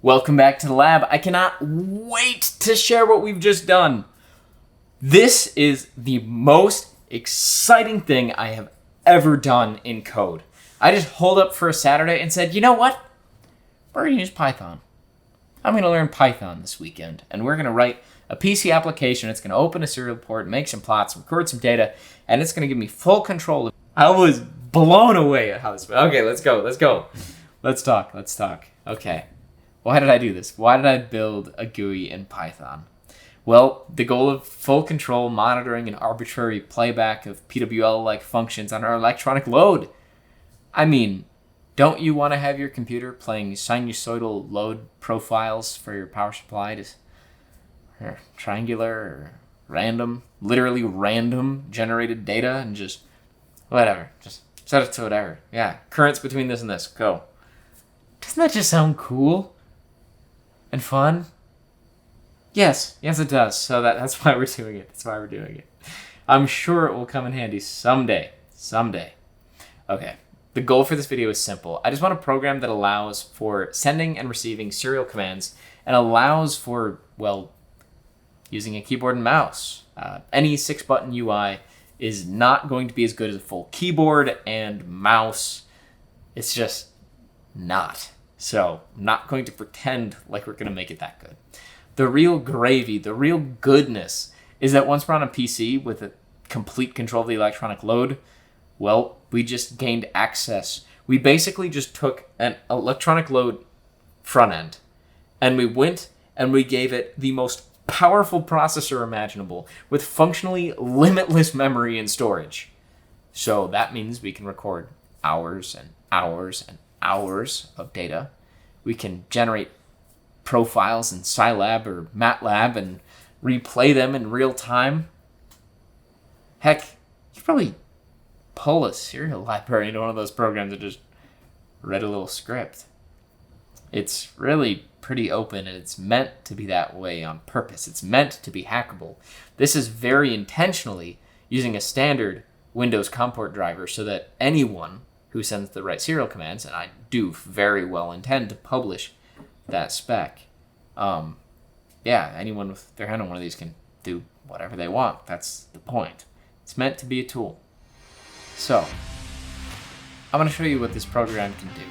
Welcome back to the lab. I cannot wait to share what we've just done. This is the most exciting thing I have ever done in code. I just holed up for a Saturday and said, you know what? We're going to use Python. I'm going to learn Python this weekend, and we're going to write a PC application. It's going to open a serial port, make some plots, record some data, and it's going to give me full control. I was blown away at how this went. Okay, let's go. Let's talk. Okay. Why did I do this? Why did I build a GUI in Python? Well, the goal of full control, monitoring, and arbitrary playback of PWL-like functions on our electronic load. I mean, don't you want to have your computer playing sinusoidal load profiles for your power supply or triangular or random, literally random generated data and just whatever. Just set it to whatever. Yeah, currents between this and this. Go. Doesn't that just sound cool? And fun? Yes, it does. So that's why we're doing it. I'm sure it will come in handy someday. Okay, the goal for this video is simple. I just want a program that allows for sending and receiving serial commands and allows for, well, using a keyboard and mouse. Any 6-button UI is not going to be as good as a full keyboard and mouse. It's just not. So I'm not going to pretend like we're going to make it that good. The real gravy, the real goodness is that once we're on a PC with a complete control of the electronic load, well, we just gained access. We basically just took an electronic load front end and we went and we gave it the most powerful processor imaginable with functionally limitless memory and storage. So that means we can record hours and hours and hours of data. We can generate profiles in Scilab or MATLAB and replay them in real time. Heck, you could probably pull a serial library into one of those programs that just read a little script. It's really pretty open and it's meant to be that way on purpose. It's meant to be hackable. This is very intentionally using a standard Windows COM port driver so that anyone who sends the right serial commands, and I do very well intend to publish that spec. Anyone with their hand on one of these can do whatever they want. That's the point. It's meant to be a tool. So, I'm going to show you what this program can do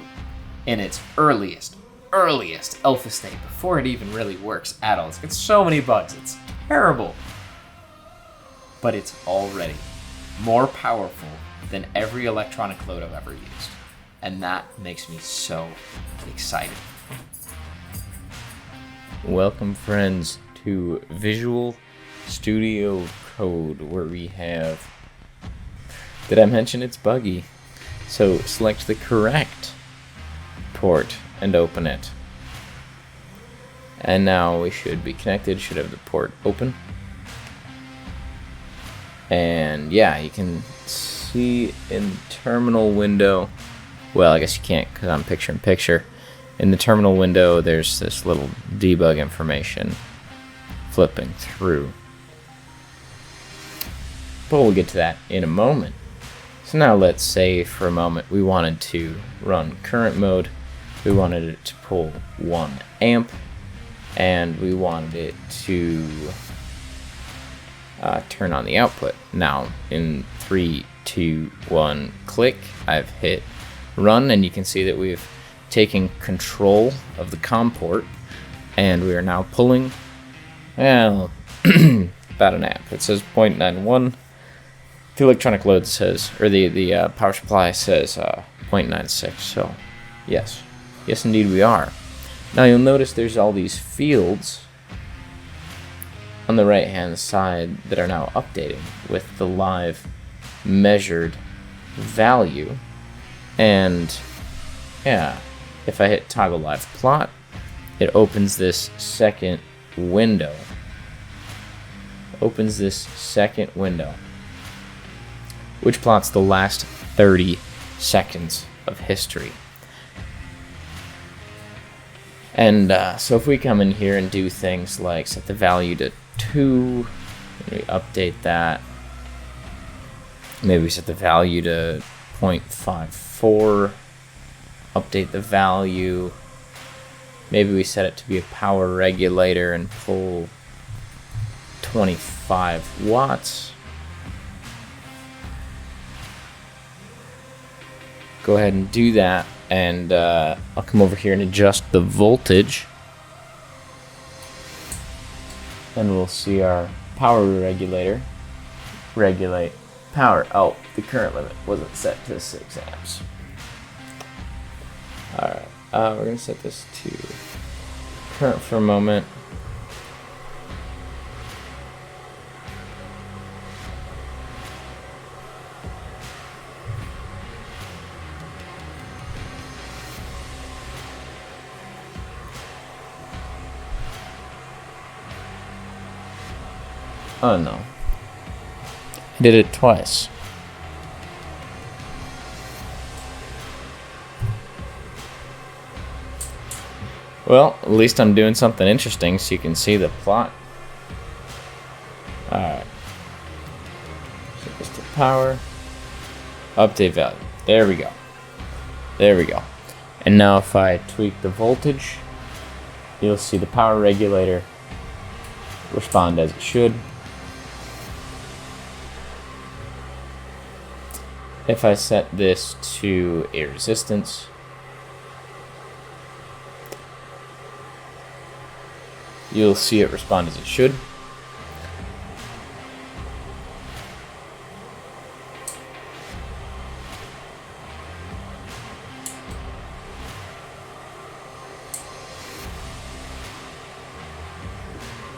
in its earliest alpha state before it even really works at all. It's got so many bugs. It's terrible. But it's already more powerful than every electronic load I've ever used. And that makes me so excited. Welcome, friends, to Visual Studio Code, where we have... Did I mention it's buggy? So select the correct port and open it. And now we should be connected, should have the port open. And yeah, you can see in the terminal window, well, I guess you can't because I'm picture-in-picture. In the terminal window, there's this little debug information flipping through. But we'll get to that in a moment. So now let's say for a moment we wanted to run current mode, we wanted it to pull 1 amp, and we wanted it to turn on the output. Now in 3, 2, 1, click, I've hit run, and you can see that we've taken control of the COM port, and we are now pulling, well, about an amp. It says 0.91. The electronic load says, or the power supply says 0.96. So, yes indeed we are. Now you'll notice there's all these fields on the right hand side that are now updating with the live measured value. And yeah, if I hit toggle live plot, it opens this second window. Which plots the last 30 seconds of history. And so if we come in here and do things like set the value to 2, and we update that, maybe we set the value to 0.54, update the value, maybe we set it to be a power regulator and pull 25 watts. Go ahead and do that, and I'll come over here and adjust the voltage, and we'll see our power regulator regulate power. Oh, the current limit wasn't set to 6 amps. Alright, we're going to set this to current for a moment. Oh no. I did it twice. Well, at least I'm doing something interesting so you can see the plot. Alright. Set this to power. Update value. There we go. There we go. And now if I tweak the voltage, you'll see the power regulator respond as it should. If I set this to a resistance, you'll see it respond as it should.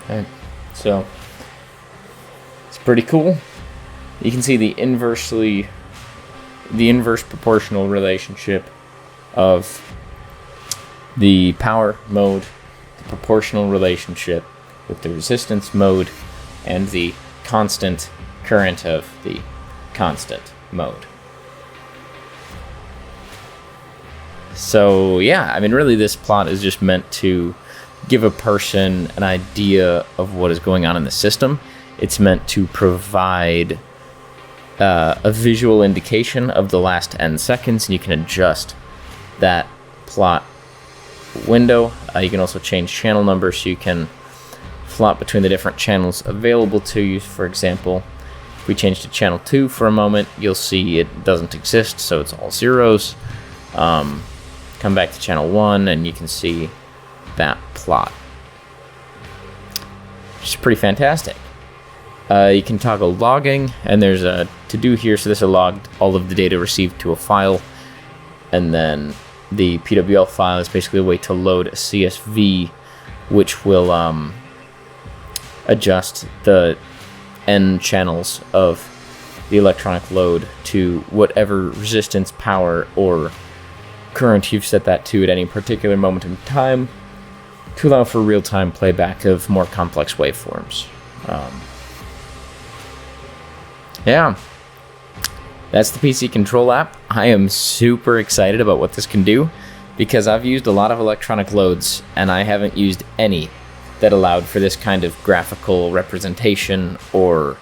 Okay, so it's pretty cool. You can see the inverse proportional relationship of the power mode, the proportional relationship with the resistance mode, and the constant current of the constant mode. So yeah, I mean, really this plot is just meant to give a person an idea of what is going on in the system. It's meant to provide a visual indication of the last n seconds, and you can adjust that plot window. You can also change channel numbers, so you can flop between the different channels available to you. For example, if we change to channel 2 for a moment, you'll see it doesn't exist, so it's all zeros. Come back to channel 1 and you can see that plot, which is pretty fantastic. You can toggle logging, and there's a to-do here, so this will log all of the data received to a file, and then the PWL file is basically a way to load a CSV, which will adjust the N channels of the electronic load to whatever resistance, power, or current you've set that to at any particular moment in time, to allow for real-time playback of more complex waveforms. Yeah, that's the PC Control app. I am super excited about what this can do, because I've used a lot of electronic loads, and I haven't used any that allowed for this kind of graphical representation or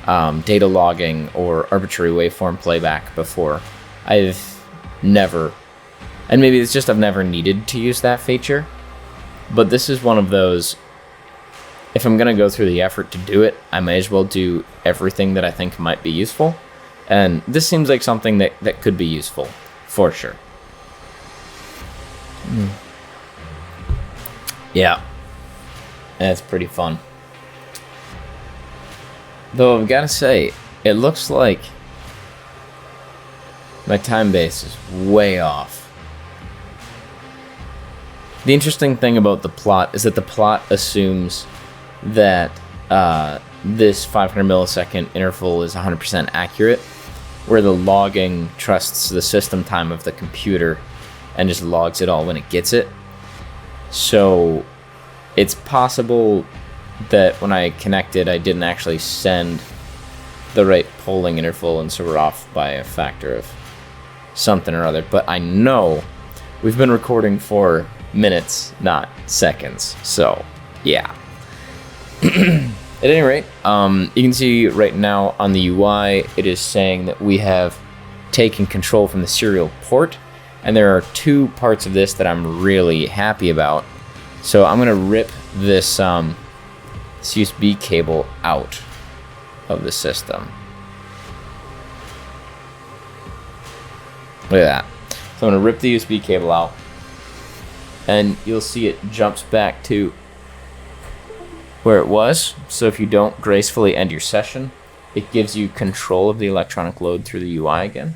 data logging or arbitrary waveform playback before. I've never, and maybe it's just I've never needed to use that feature, but this is one of those, if I'm going to go through the effort to do it, I may as well do everything that I think might be useful. And this seems like something that could be useful, for sure. Yeah. That's pretty fun. Though I've got to say, it looks like my time base is way off. The interesting thing about the plot is that the plot assumes that this 500 millisecond interval is 100% accurate, where the logging trusts the system time of the computer and just logs it all when it gets it. So it's possible that when I connected, I didn't actually send the right polling interval, and so we're off by a factor of something or other. But I know we've been recording for minutes, not seconds. So yeah. At any rate, you can see right now on the UI, it is saying that we have taken control from the serial port, and there are two parts of this that I'm really happy about. So I'm gonna rip this this USB cable out of the system. Look at that. So I'm gonna rip the USB cable out, and you'll see it jumps back to where it was. So if you don't gracefully end your session, it gives you control of the electronic load through the UI again.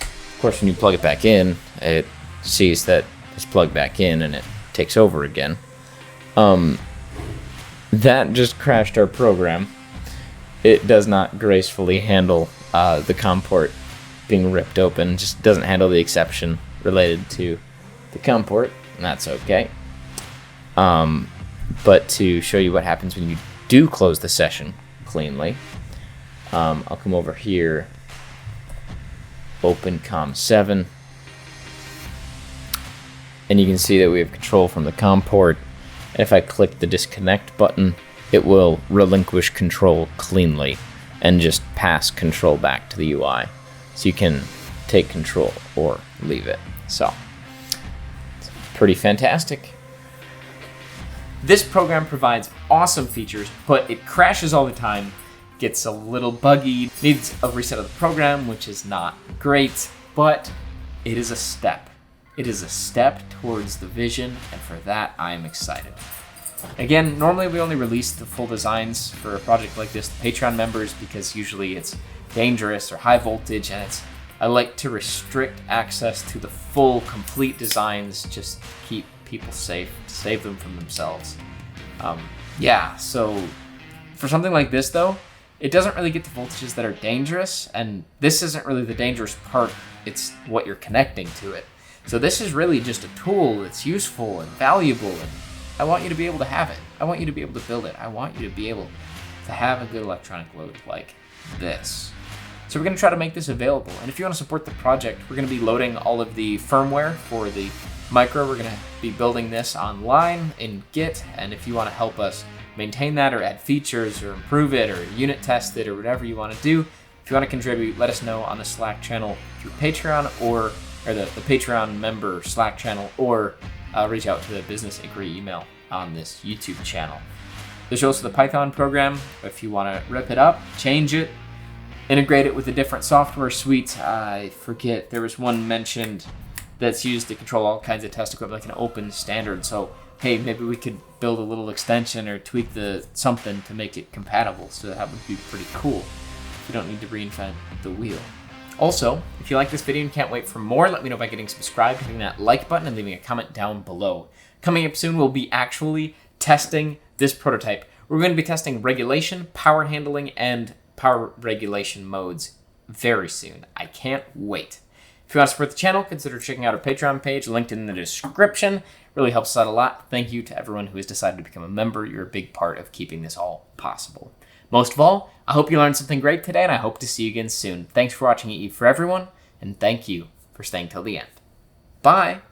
Of course, when you plug it back in, it sees that it's plugged back in and it takes over again. That just crashed our program. It does not gracefully handle the COM port being ripped open. Just doesn't handle the exception related to the COM port, and that's okay. But to show you what happens when you do close the session cleanly, I'll come over here, open COM7, and you can see that we have control from the COM port. And if I click the disconnect button, it will relinquish control cleanly and just pass control back to the UI. So you can take control or leave it. So, it's pretty fantastic. This program provides awesome features, but it crashes all the time, gets a little buggy, needs a reset of the program, which is not great, but it is a step. It is a step towards the vision, and for that, I am excited. Again, normally we only release the full designs for a project like this to Patreon members because usually it's dangerous or high voltage, and I like to restrict access to the full, complete designs just to keep people safe, to save them from themselves. So for something like this though, it doesn't really get to voltages that are dangerous, and this isn't really the dangerous part, it's what you're connecting to it. So this is really just a tool that's useful and valuable, and I want you to be able to have it. I want you to be able to build it. I want you to be able to have a good electronic load like this. So we're going to try to make this available, and if you want to support the project, we're going to be loading all of the firmware for the micro. We're going to be building this online in Git, and if you want to help us maintain that or add features or improve it or unit test it or whatever you want to do, if you want to contribute, let us know on the Slack channel through Patreon or the Patreon member Slack channel, or reach out to the business inquiry email on this YouTube channel. There's also the Python program. If you want to rip it up, change it, integrate it with a different software suite. I forget, there was one mentioned that's used to control all kinds of test equipment, like an open standard. So, hey, maybe we could build a little extension or tweak something to make it compatible. So that would be pretty cool. You don't need to reinvent the wheel. Also, if you like this video and can't wait for more, let me know by getting subscribed, hitting that like button, and leaving a comment down below. Coming up soon, we'll be actually testing this prototype. We're going to be testing regulation, power handling, and power regulation modes very soon. I can't wait. If you want to support the channel, consider checking out our Patreon page, linked in the description. It really helps us out a lot. Thank you to everyone who has decided to become a member. You're a big part of keeping this all possible. Most of all, I hope you learned something great today, and I hope to see you again soon. Thanks for watching EE for everyone, and thank you for staying till the end. Bye!